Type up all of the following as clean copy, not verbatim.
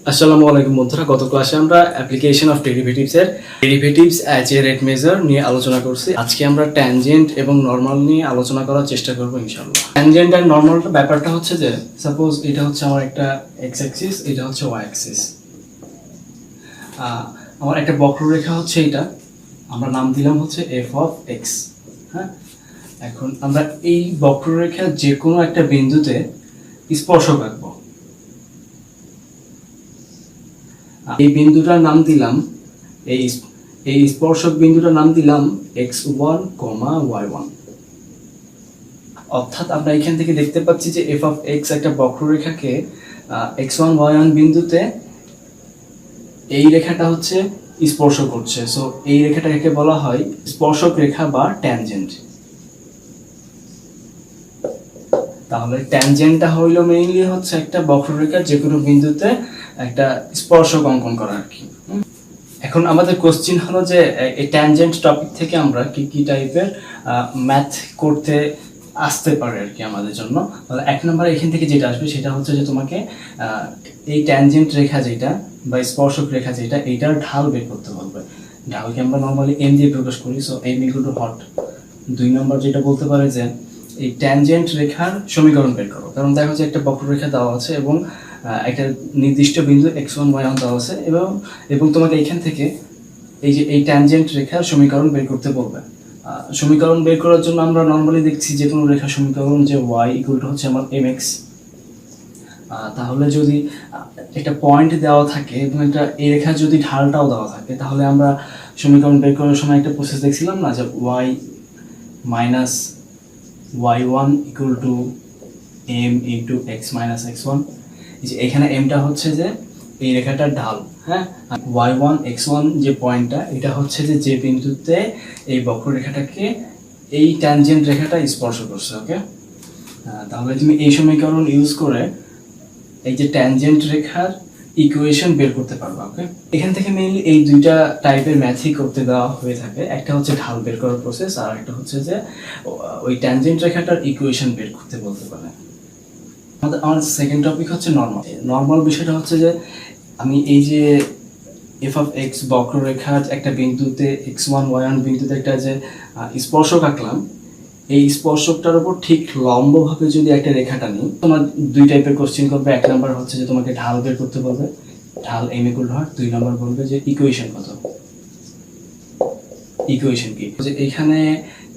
আসসালামু আলাইকুম বন্ধুরা, গত ক্লাসে আমরা অ্যাপ্লিকেশন অফ ডেরিভেটিভস এর derivatives as a rate measure নিয়ে আলোচনা করছি। আজকে আমরা ট্যানজেন্ট এবং নরমাল নিয়ে আলোচনা করার চেষ্টা করব ইনশাআল্লাহ। ট্যানজেন্ট আর নরমালটা ব্যাপারটা হচ্ছে যে সাপোজ এটা হচ্ছে আমার একটা এক্স অ্যাক্সিস, এটা হচ্ছে ওয়াই অ্যাক্সিস। আমার একটা বক্ররেখা হচ্ছে এটা, আমরা নাম দিলাম হচ্ছে এফ অফ এক্স। হ্যাঁ, এখন আমরা এই বক্ররেখার যে কোনো একটা বিন্দুতে স্পর্শক আঁকবো। এই বিন্দুটার নাম দিলাম, এই স্পর্শক বিন্দুটার নাম দিলাম x1, y1। অর্থাৎ আমরা এখান থেকে দেখতে পাচ্ছি যে f of x একটা বক্ররেখাকে x1, y1 বিন্দুতে এই রেখাটা হচ্ছে স্পর্শ করছে। সো এই রেখাটাকে বলা হয় স্পর্শক রেখা বা ট্যানজেন্ট। তাহলে ট্যানজেন্টটা হইলো মেইনলি হচ্ছে একটা বক্ররেখার যে কোনো বিন্দুতে একটা স্পর্শক অঙ্কন করা আর কি। এখন আমাদের কোশ্চেন হলো যে এই ট্যানজেন্ট টপিক থেকে আমরা কি কি টাইপের ম্যাথ করতে আসতে পারে আর কি আমাদের জন্য। তাহলে এক নম্বর এখান থেকে যেটা আসবে সেটা হচ্ছে যে তোমাকে এই ট্যানজেন্ট রেখা যেটা বা স্পর্শক রেখা যেটা, এইটার ঢাল বের করতে বলবে। ঢালকে আমরা নর্মালি এম দিয়ে প্রকাশ করি, সো এম ইকুয়াল টু হট। দুই নম্বর যেটা বলতে পারে যে এই ট্যানজেন্ট রেখার সমীকরণ বের করো। কারণ দেখো যে একটা বক্ররেখা দেওয়া আছে এবং একটা নির্দিষ্ট বিন্দু x1, y1 দেওয়া আছে এবং তোমাকে এখান থেকে এই যে এই ট্যানজেন্ট রেখার সমীকরণ বের করতে বলবে। সমীকরণ বের করার জন্য আমরা নর্মালি দেখছি যে কোনো রেখার সমীকরণ যে y ইকুয়াল টু হচ্ছে আমার mx। তাহলে যদি একটা পয়েন্ট দেওয়া থাকে এবং একটা এই রেখার যদি ঢালটাও দেওয়া থাকে, তাহলে আমরা সমীকরণ বের করার সময় একটা প্রসেস দেখছিলাম না, যে y minus y1 equal to m into x minus x1। যে এখানে এমটা হচ্ছে যে এই রেখাটার ঢাল, হ্যাঁ, y1 x1 যে পয়েন্টটা, এটা হচ্ছে যে বিন্দুতে এই বক্ররেখাটাকে এই ট্যানজেন্ট রেখাটা স্পর্শ করছে। ওকে, তাহলে তুমি এই সমীকরণ ইউজ করে এই যে ট্যানজেন্ট রেখার ইকুয়েশন বের করতে পারবে। ওকে, এখান থেকে মেইনলি এই দুইটা টাইপের ম্যাথই করতে দেওয়া হয়ে থাকে। একটা হচ্ছে ঢাল বের করার প্রসেস, আর একটা হচ্ছে যে ওই ট্যানজেন্ট রেখাটার ইকুয়েশন বের করতে বলতে পারে। আমার সেকেন্ড টপিক হচ্ছে নরমাল। নরমাল বিষয়টা হচ্ছে যে আমি এই যে এফ অফ এক্স বক্ররেখার একটা বিন্দুতে x1, y1 বিন্দুতে একটা যে স্পর্শক আঁকলাম, এই স্পর্শকটার উপর ঠিক লম্বভাবে যদি একটা রেখাটা নিই, তোমার দুই টাইপের কোশ্চেন করবে। এক নাম্বার হচ্ছে যে তোমাকে ঢাল বের করতে বলবে, ঢাল এম ইকুয়াল টু হট। দুই নাম্বার বলবে যে ইকুয়েশন কত, ইকুয়েশন কি। যে এখানে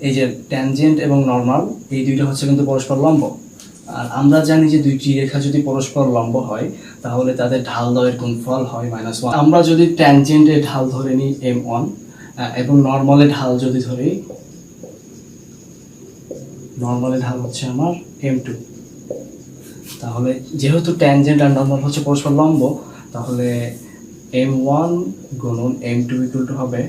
এই যে ট্যানজেন্ট এবং নরমাল এই দুইটা হচ্ছে কিন্তু পরস্পর লম্ব। আর আমরা জানি যে দুইটি রেখা যদি পরস্পর লম্ব হয় তাহলে তাদের ঢাল দ্বয়ের গুণফল হয় -1। আমরা যদি ট্যানজেন্টের ঢাল ধরে নিই m1 এবং নরমালের ঢাল যদি ধরি, নরমালের ঢাল হচ্ছে আমার m2, তাহলে যেহেতু ট্যানজেন্ট আর নরমাল হচ্ছে পরস্পর লম্ব, তাহলে m1 গুণন m2 ইকুয়াল টু হবে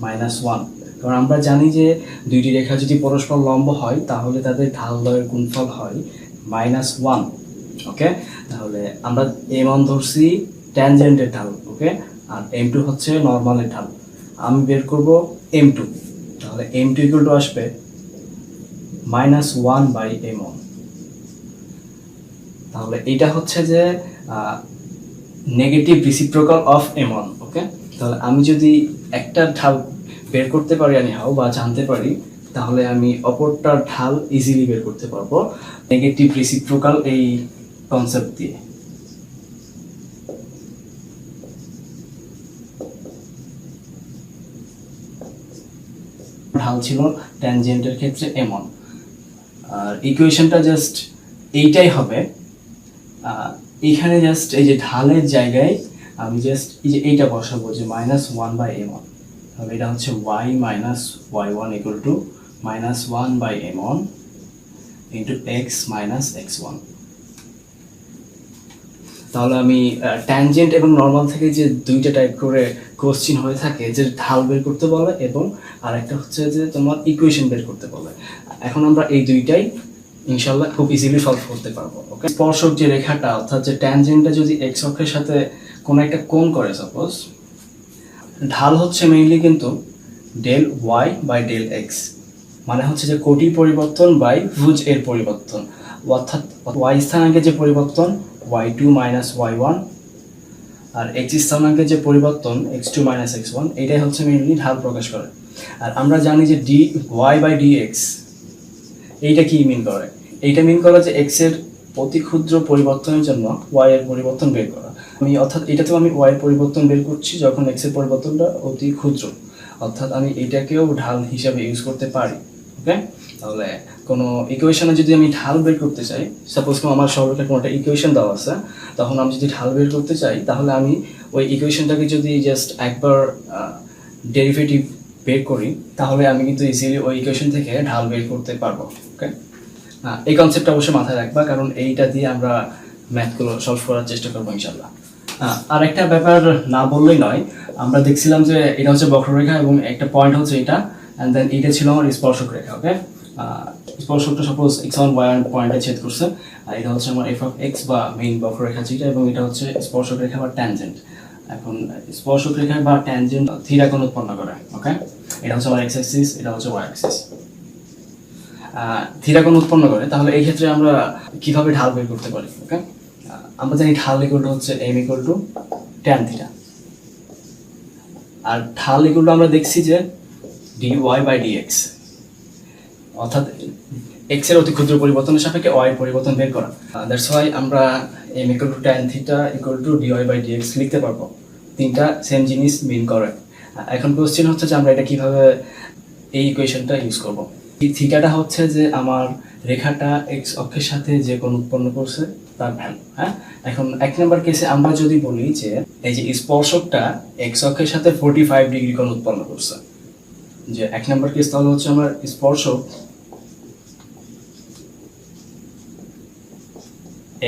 -1। কারণ আমরা জানি যে দুইটি রেখা যদি পরস্পর লম্ব হয় তাহলে তাদের ঢাল দ্বয়ের গুণফল হয় -1। ওকে, তাহলে আমরা m1 ধরছি ট্যানজেন্টের ঢাল, ওকে, আর m2 হচ্ছে নরমালের ঢাল। আমি বের করব m2, তাহলে m2 ইকুয়াল টু আসবে -1/m1। তাহলে এটা হচ্ছে যে নেগেটিভ রেসিপ্রোকাল অফ m1। ওকে, তাহলে আমি যদি একটা ঢাল বের করতে পারি হাও বা জানতে পারি, তাহলে আমি অপরটার ঢাল ইজিলি বের করতে পারবো নেগেটিভ রেসিপ্রোকাল এই কনসেপ্ট দিয়ে। ঢাল ছিল ট্যানজেন্টের ক্ষেত্রে m1, আর ইকুয়েশনটা জাস্ট এইটাই হবে। এখানে জাস্ট এই যে ঢালের জায়গায় আমি জাস্ট এই যে এইটা বসাবো যে -1/m1। তাহলে এটা হচ্ছে y minus y1 equal to -1/m1 into x minus x1। তাহলে আমি ট্যানজেন্ট এবং নরমাল থেকে যে দুইটা টাইপ করে কোশ্চেন হয়ে থাকে, যে ঢাল বের করতে বলে এবং আরেকটা হচ্ছে যে তোমার ইকুয়েশন বের করতে বলে, এখন আমরা এই দুইটাই ইনশাল্লাহ খুব ইজিলি সলভ করতে পারবো। ওকে, স্পর্শক যে রেখাটা অর্থাৎ যে ট্যানজেন্টটা যদি x অক্ষের সাথে কোনো একটা কোণ করে, সাপোজ ঢাল হচ্ছে মেইনলি কিন্তু del y by del x, মানে হচ্ছে যে কোটির পরিবর্তন বাই ভুজ এর পরিবর্তন, অর্থাৎ y স্থানাঙ্কে যে পরিবর্তন y2 মাইনাস y1 আর এক্স স্থানাঙ্কের যে পরিবর্তন x2 মাইনাস x1 এটাই হচ্ছে মেইনলি ঢাল প্রকাশ করে। আর আমরা জানি যে dy বাই dx এইটা কি মিন করে? এইটা মিন করে যে x এর অতি ক্ষুদ্র পরিবর্তনের জন্য y এর পরিবর্তন বের করা। অর্থাৎ এটাতেও আমি y এর পরিবর্তন বের করছি যখন x এর পরিবর্তনটা অতি ক্ষুদ্র, অর্থাৎ আমি এটাকেও ঢাল হিসাবে ইউজ করতে পারি। ওকে, তাহলে কোনো ইকুয়েশনে যদি আমি ঢাল বের করতে চাই, সাপোজ আমার সরলরেখার কোনো একটা ইকুয়েশন দেওয়া আছে, তখন আমি যদি ঢাল বের করতে চাই তাহলে আমি ওই ইকুয়েশনটাকে যদি জাস্ট একবার ডেরিভেটিভ বের করি তাহলে আমি কিন্তু ইজিলি ওই ইকুয়েশন থেকে ঢাল বের করতে পারবো। ওকে, এই কনসেপ্টটা অবশ্যই মাথায় রাখবা, কারণ এইটা দিয়ে আমরা ম্যাথগুলো সলভ করার চেষ্টা করবো ইনশাল্লাহ। আর একটা ব্যাপার না বললেই নয়, আমরা দেখছিলাম যে এটা হচ্ছে বক্ররেখা এবং একটা পয়েন্ট হচ্ছে এটা, অ্যান্ড দেন এটা ছিল আমার স্পর্শক রেখা। ওকে, স্পর্শকটা সাপোজ x1 y1 পয়েন্টে ছেদ করছে, আর এটা হচ্ছে আমার f অফ x বা মেইন বক্ররেখা যেটা, এবং এটা হচ্ছে স্পর্শক রেখা বা ট্যানজেন্ট। এখন স্পর্শক রেখা বা ট্যানজেন্ট থিটা কোণ উৎপন্ন করে। ওকে, এটা হচ্ছে আমার x অ্যাক্সিস, এটা হচ্ছে y অ্যাক্সিস, থিটা কোণ উৎপন্ন করে। তাহলে এই ক্ষেত্রে আমরা কিভাবে ঢাল বের করতে পারি? ওকে, আমরা জানি ঢাল ইকুয়াল টু হচ্ছে m equal to tan theta, আর ঢাল ইকুয়াল টু আমরা দেখছি যে dy বাই dx, অর্থাৎ x এর অতি ক্ষুদ্র পরিবর্তনের সাপেক্ষে y এর পরিবর্তন বের করা। দ্যাটস ওয়াই আমরা m equal to tan theta equal to dy by dx লিখতে পারবো। তিনটা সেম জিনিস মিন করে। এখন কোশ্চেন হচ্ছে যে আমরা এটা কিভাবে এই ইকুয়েশনটা ইউজ করব। এই থিটাটা হচ্ছে যে আমার রেখাটা x অক্ষের সাথে যে কোণ উৎপন্ন করছে তার ভ্যালু। হ্যাঁ, এখন এক নম্বর কেসে আমরা যদি বলি যে এই যে স্পর্শকটা x অক্ষের সাথে 45 ডিগ্রি কোণ উৎপন্ন করছে, যে এক নম্বর কেস, তাহলে হচ্ছে আমার স্পর্শক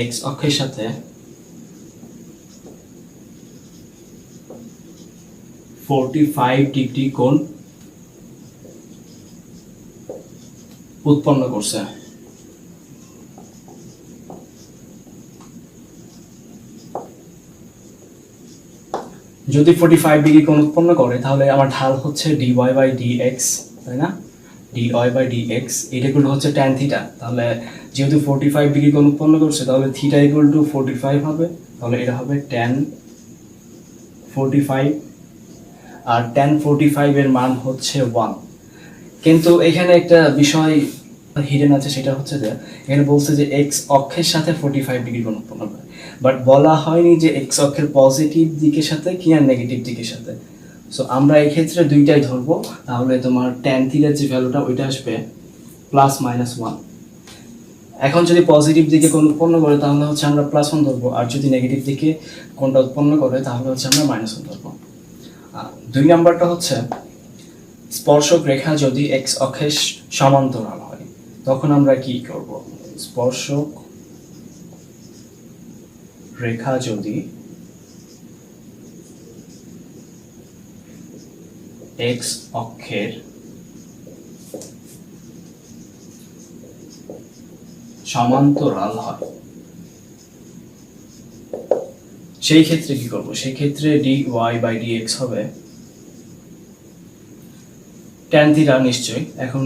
x অক্ষের সাথে 45 ডিগ্রি কোণ উৎপন্ন করছে। যদি 45 ডিগ্রি কোণ উৎপন্ন করে তাহলে আমার ঢাল হচ্ছে dy বাই dx, তাই না? dy বাই dx এটা ইকুয়াল হচ্ছে tan থিটা। তাহলে যেহেতু 45 ডিগ্রি কোণ উৎপন্ন করছে তাহলে থিটা ইকুয়াল টু 45 হবে, তাহলে এটা হবে tan 45, আর tan 45 এর মান হচ্ছে 1। কিন্তু এখানে একটা বিষয় হিডেন আছে, সেটা হচ্ছে যে এখানে বলছে যে x অক্ষের সাথে 45 ডিগ্রি কোণ উৎপন্ন করে, বাট বলা হয়নি যে x অক্ষের পজিটিভ দিকের সাথে কি আর নেগেটিভ দিকের সাথে। সো আমরা এই ক্ষেত্রে দুইটাই ধরবো, তাহলে তোমার tan থিটার যে ভ্যালুটা ওইটা আসবে +-1। এখন যদি পজিটিভ দিকে কোণ উৎপন্ন করে তাহলে হচ্ছে আমরা +1 ধরবো, আর যদি নেগেটিভ দিকে কোণটা উৎপন্ন করে তাহলে হচ্ছে আমরা -1 ধরবো। দুই নাম্বারটা হচ্ছে স্পর্শক রেখা যদি x অক্ষের সমান্তরাল হয় তখন আমরা কি করব? স্পর্শক রেখা যদি x অক্ষের সমান্তরাল হয় সেই ক্ষেত্রে কি করব? সেই ক্ষেত্রে dy বাই dx হবে tan থিটা নিশ্চয়ই। এখন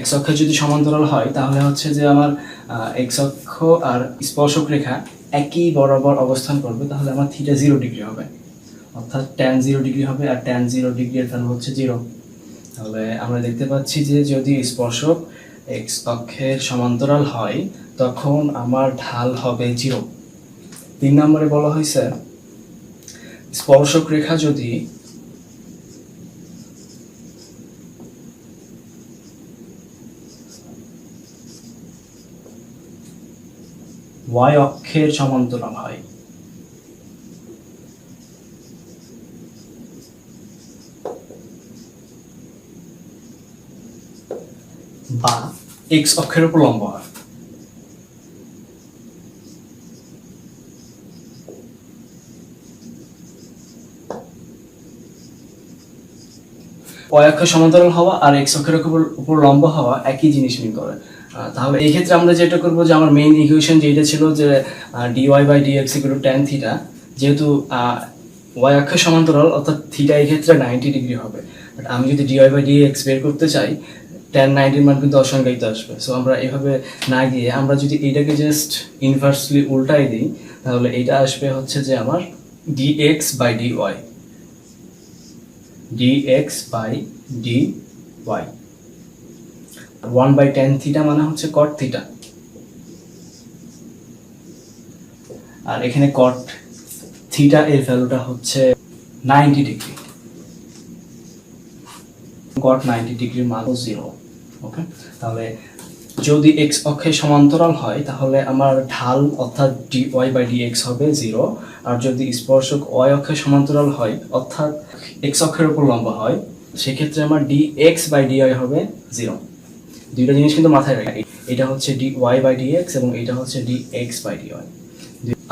x অক্ষে যদি সমান্তরাল হয় তাহলে হচ্ছে যে আমার x অক্ষ আর স্পর্শক রেখা একই বরাবর অবস্থান করবে, তাহলে আমার থিটা 0 ডিগ্রি হবে, অর্থাৎ tan 0 ডিগ্রি হবে, আর tan 0 ডিগ্রি এর ভ্যালু হচ্ছে 0। তাহলে আমরা দেখতে পাচ্ছি যে যদি স্পর্শক x অক্ষের সমান্তরাল হয় তখন আমার ঢাল হবে 0। 3 নম্বরে বলা হয়েছে স্পর্শক রেখা যদি y অক্ষের সমান্তরাল হয় বা x অক্ষের উপর লম্ব হয়। y অক্ষের সমান্তরাল হওয়া আর x অক্ষের উপর লম্ব হওয়া একই জিনিস মিন করে। তাহলে এই ক্ষেত্রে আমরা যেটা করব যে আমার মেইন ইকুয়েশন যেটা ছিল যে dy by dx equal to tan theta, যেহেতু y অক্ষের সমান্তরাল অর্থাৎ থিটা এই ক্ষেত্রে 90 ডিগ্রি হবে, বাট আমি যদি dy বাই dx বের করতে চাই tan 90 এর মান কিন্তু অসংজ্ঞায়িত আসবে। সো আমরা এভাবে না গিয়ে আমরা যদি এইটাকে জাস্ট ইনভার্সলি উল্টাই দিই তাহলে এইটা আসবে হচ্ছে যে আমার dx by dy, dx by dy, 1 by tan theta মানে হচ্ছে cot থিটা, আর এখানে cot থিটা এর ভ্যালুটা হচ্ছে 90 ডিগ্রি, cot 90 ডিগ্রির মান 0। ওকে, তাহলে যদি x অক্ষের সমান্তরাল হয় তাহলে আমার ঢাল অর্থাৎ dy by dx হবে 0, আর যদি স্পর্শক y অক্ষের সমান্তরাল হয় অর্থাৎ x অক্ষের উপর লম্ব হয় সেক্ষেত্রে আমার dx by dy হবে 0। দুইটা জিনিস কিন্তু মাথায় রাখি, এটা হচ্ছে dy by dx এবং এটা হচ্ছে dx by dy।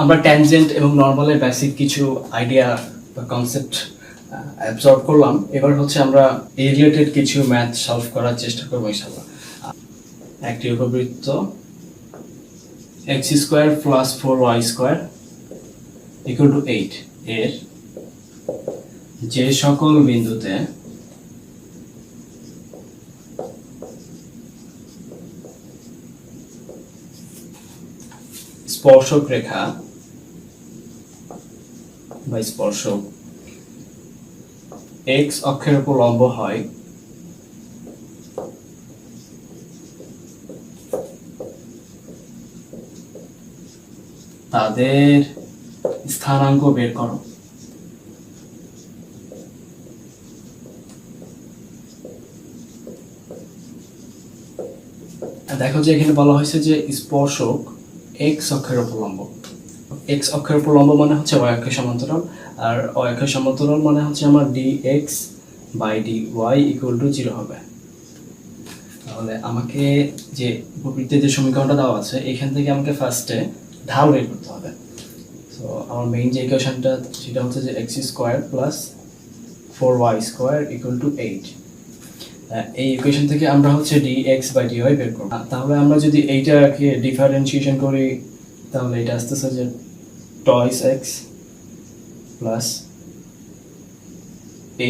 আমরা ট্যানজেন্ট এবং নরমালের বেসিক কিছু আইডিয়া বা কনসেপ্ট অ্যাবজর্ব করলাম, এবার হচ্ছে আমরা এই রিলেটেড কিছু ম্যাথ সলভ করার চেষ্টা করবো ইনশাআল্লাহ। একটি উপবৃত্ত x square plus 4y square equal to 8 এর যে সকল বিন্দুতে স্পর্শক রেখা বা স্পর্শক x অক্ষের উপর লম্ব হয় তাদের স্থানাঙ্ক বের করো। দেখো যে এখানে বলা হয়েছে যে স্পর্শক x অক্ষের উপর লম্ব, x অক্ষের উপর লম্ব মানে হচ্ছে y অক্ষের সমান্তরাল, আর y অক্ষের সমান্তরাল মানে হচ্ছে আমার dx by dy equal to 0 হবে। তাহলে আমাকে যে উপবৃত্তের যে সমীকরণটা দেওয়া আছে এখান থেকে আমাকে ফার্স্টে ঢাল বের করতে হবে। সো আমার মেইন যে ইকুয়েশনটা সেটা হচ্ছে যে x square plus 4y square equal to 8। এই ইকুয়েশন থেকে আমরা হচ্ছে dx by dy বের করব। তাহলে আমরা যদি এইটাকে ডিফারেন্সিয়েশন করি তাহলে এটা আসতেছে যে twice x plus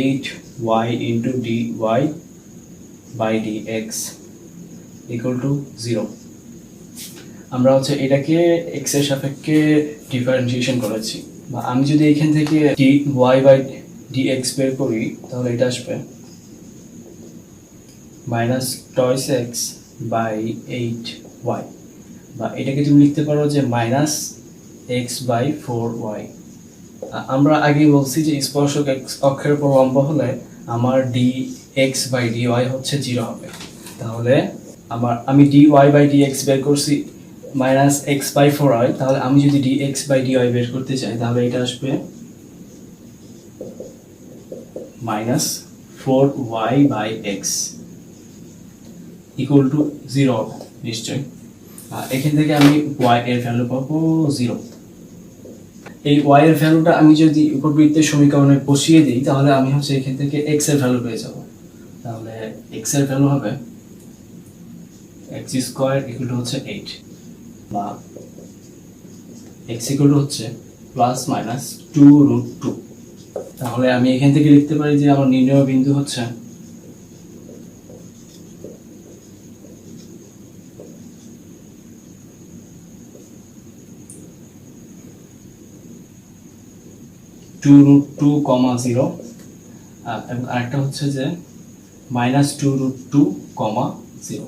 8y into dy by dx equal to 0। আমরা হচ্ছে এটাকে x এর সাপেক্ষে ডিফারেন্সিয়েশন করেছি, বা আমি যদি এখান থেকে dy by dx বের করি তাহলে এটা আসবে minus toys x by 8y, বা এটাকে তুমি লিখতে পারো যে মাইনাস এক্স বাই 4y। আমরা আগে বলছি যে স্পর্শক x অক্ষের উপর লম্ব হলে আমার dx বাই dy হচ্ছে 0 হবে। তাহলে আমি dy বাই dx বের করছি মাইনাস এক্স বাই 4y, তাহলে আমি যদি dx বাই dy বের করতে চাই তাহলে এটা আসবে minus 4y by x equal to 0 নিশ্চয়। এখান থেকে আমি y এর ভ্যালু পাবো 0। এই y এর ভ্যালুটা আমি যদি উপবৃত্তের সমীকরণে বসিয়ে দিই তাহলে আমি হচ্ছে এখান থেকে x এর ভ্যালু পেয়ে যাব। তাহলে x এর ভ্যালু হবে x স্কয়ার ইকুয়াল টু হচ্ছে 8, বা x ইকুয়াল টু হচ্ছে প্লাস মাইনাস 2√2। তাহলে আমি এখান থেকে লিখতে পারি যে আমার নির্ণয় বিন্দু হচ্ছে 2√2, 0, এবং আরেকটা হচ্ছে যে -2√2, 0।